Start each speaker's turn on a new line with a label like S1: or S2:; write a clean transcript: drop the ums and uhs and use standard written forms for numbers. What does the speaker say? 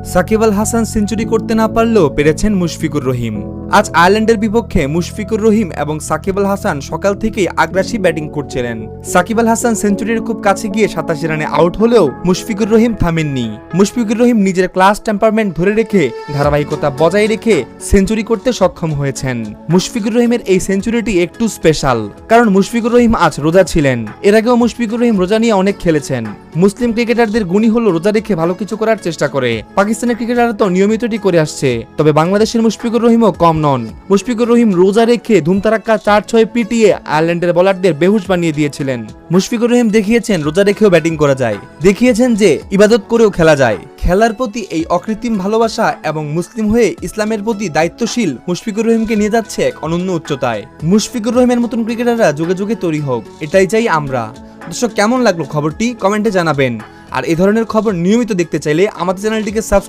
S1: Shakib Al Hasan century করতে না পারলেও পেরেছেন মুশফিকুর রহিম। আজ আয়ারল্যান্ডের বিপক্ষে মুশফিকুর রহিম এবং সাকিব আল হাসান সকাল থেকেই আগ্রাসী ব্যাটিং করছিলেন। সাকিব আল হাসান সেঞ্চুরির খুব কাছে গিয়ে 87 রানে আউট হলেও মুশফিকুর রহিম থামেননি। মুশফিকুর রহিম নিজের ক্লাস টেম্পারমেন্ট ধরে রেখে ধারাবাহিকতা বজায় রেখে সেঞ্চুরি করতে সক্ষম হয়েছেন। মুশফিকুর রহিমের এই সেঞ্চুরিটি একটু স্পেশাল, কারণ মুশফিকুর রহিম আজ রোজা ছিলেন। এর আগেও মুশফিকুর রহিম রোজা নিয়ে অনেক খেলেছেন। মুসলিম ক্রিকেটারদের গুণই হলো রোজা রেখে ভালো কিছু করার চেষ্টা করে। পাকিস্তানের ক্রিকেটাররা তো নিয়মিতটি করে আসছে, তবে বাংলাদেশের মুশফিকুর রহিমও কম নন। মুশফিকুর রহিম রোজা রেখে ধুমতারাক্কা 4-6 পিটিয়ে আয়ারল্যান্ডের বোলারদের বেহুশ বানিয়ে দিয়েছিলেন। মুশফিকুর রহিম দেখিয়েছেন রোজা রেখেও ব্যাটিং করা যায়, দেখিয়েছেন যে ইবাদত করেও খেলা যায়। খেলার প্রতি এই অকৃত্রিম ভালোবাসা এবং মুসলিম হয়ে ইসলামের প্রতি দায়িত্বশীল মুশফিকুর রহিমকে নিয়ে যাচ্ছে এক অনন্য উচ্চতায়। মুশফিকুর রহিমের মতন ক্রিকেটাররা যুগে যুগে তৈরি হোক, এটাই চাই আমরা। দর্শক, কেমন লাগলো খবরটি কমেন্টে জানাবেন। আর এই ধরনের খবর নিয়মিত দেখতে চাইলে আমাদের চ্যানেলটিকে সাবস্ক্রাইব